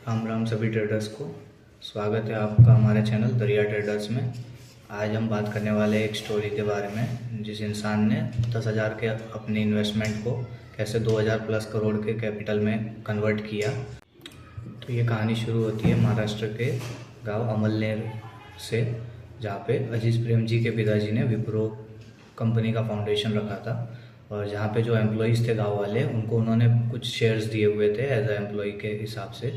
राम राम सभी ट्रेडर्स को। स्वागत है आपका हमारे चैनल दरिया ट्रेडर्स में। आज हम बात करने वाले एक स्टोरी के बारे में, जिस इंसान ने 10,000 के अपनी इन्वेस्टमेंट को कैसे 2,000 प्लस करोड़ के कैपिटल में कन्वर्ट किया। तो ये कहानी शुरू होती है महाराष्ट्र के गांव अमलनेर से, जहाँ पे अजीज प्रेम जी के पिताजी ने विप्रो कंपनी का फाउंडेशन रखा था। और जहाँ पे जो एम्प्लॉयज़ थे गांव वाले, उनको उन्होंने कुछ शेयर्स दिए हुए थे एज ए एम्प्लॉय के हिसाब से।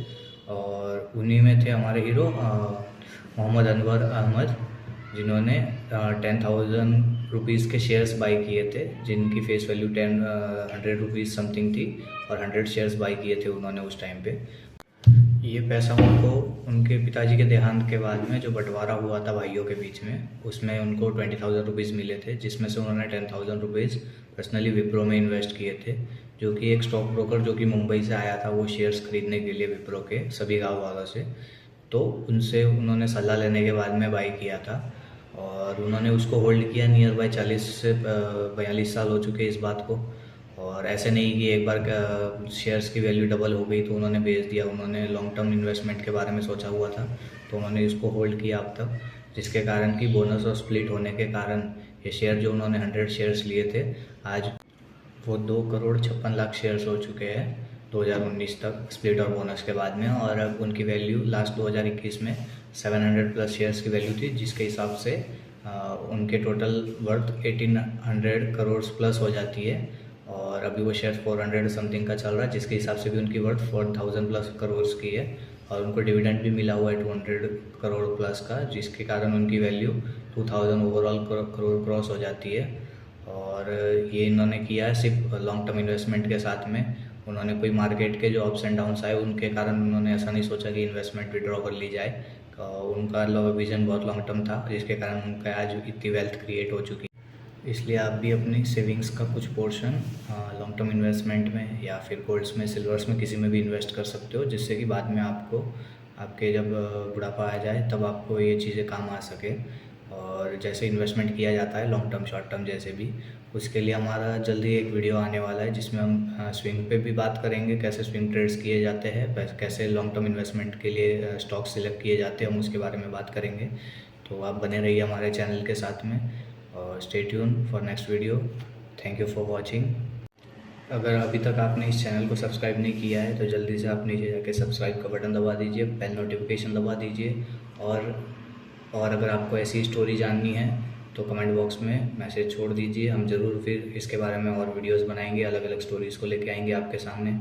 और उन्हीं में थे हमारे हीरो मोहम्मद अनवर अहमद, जिन्होंने 10,000 रुपीज़ के शेयर्स बाई किए थे, जिनकी फेस वैल्यू 100 रुपीज़ समथिंग थी। और 100 शेयर्स बाई किए थे उन्होंने उस टाइम पे। ये पैसा उनको उनके पिताजी के देहांत के बाद में जो बंटवारा हुआ था भाइयों के बीच में, उसमें उनको 20,000 रुपीज़ मिले थे, जिसमें से उन्होंने 10,000 रुपीज़ पर्सनली विप्रो में इन्वेस्ट किए थे। जो कि एक स्टॉक ब्रोकर जो कि मुंबई से आया था वो शेयर्स खरीदने के लिए विप्रो के सभी गाँव वालों से। तो उनसे उन्होंने सलाह लेने के बाद में बाई किया था। और उन्होंने उसको होल्ड किया नियर बाय 40 से 42 साल हो चुके इस बात को। और ऐसे नहीं कि एक बार शेयर्स की वैल्यू डबल हो गई तो उन्होंने बेच दिया। उन्होंने लॉन्ग टर्म इन्वेस्टमेंट के बारे में सोचा हुआ था, तो उन्होंने इसको होल्ड किया अब तक, जिसके कारण कि बोनस और स्प्लिट होने के कारण ये शेयर जो उन्होंने 100 शेयर्स लिए थे, आज वो 2,56,00,000 शेयर्स हो चुके हैं 2019 तक स्प्लिट और बोनस के बाद में। और अब उनकी वैल्यू लास्ट 2021 में 700 प्लस शेयर्स की वैल्यू थी, जिसके हिसाब से उनके टोटल वर्थ 1,800 करोड़ प्लस हो जाती है। और अभी वो शेयर 400 समथिंग का चल रहा है, जिसके हिसाब से भी उनकी वर्थ 4,000 प्लस करोड़ की है। और उनको डिविडेंड भी मिला हुआ है 200 करोड़ प्लस का, जिसके कारण उनकी वैल्यू 2,000 ओवरऑल करोड़ क्रॉस हो जाती है। और ये इन्होंने किया है सिर्फ लॉन्ग टर्म इन्वेस्टमेंट के साथ में। उन्होंने कोई मार्केट के जो अप्स एंड डाउन्स आए उनके कारण उन्होंने ऐसा नहीं सोचा कि इन्वेस्टमेंट विड्रॉ कर ली जाए। उनका विजन बहुत लॉन्ग टर्म था, जिसके कारण उनका आज इतनी वेल्थ क्रिएट हो चुकी है। इसलिए आप भी अपनी सेविंग्स का कुछ पोर्शन लॉन्ग टर्म इन्वेस्टमेंट में या फिर गोल्ड्स में, सिल्वर्स में, किसी में भी इन्वेस्ट कर सकते हो, जिससे कि बाद में आपको आपके जब बुढ़ापा आ जाए तब आपको ये चीज़ें काम आ सके। और जैसे इन्वेस्टमेंट किया जाता है लॉन्ग टर्म शॉर्ट टर्म जैसे भी, उसके लिए हमारा जल्दी एक वीडियो आने वाला है, जिसमें हम स्विंग पे भी बात करेंगे, कैसे स्विंग ट्रेड्स किए जाते हैं, कैसे लॉन्ग टर्म इन्वेस्टमेंट के लिए स्टॉक सिलेक्ट किए जाते हैं, हम उसके बारे में बात करेंगे। तो आप बने रहिए हमारे चैनल के साथ में और stay tune for next video. Thank you for watching. अगर अभी तक आपने इस चैनल को सब्सक्राइब नहीं किया है तो जल्दी से आप नीचे जाके सब्सक्राइब का बटन दबा दीजिए, बेल नोटिफिकेशन दबा दीजिए। और अगर आपको ऐसी स्टोरी जाननी है तो कमेंट बॉक्स में मैसेज छोड़ दीजिए, हम ज़रूर फिर इसके बारे में और वीडियोस बनाएंगे, अलग अलग स्टोरीज़ को लेके आएंगे आपके सामने।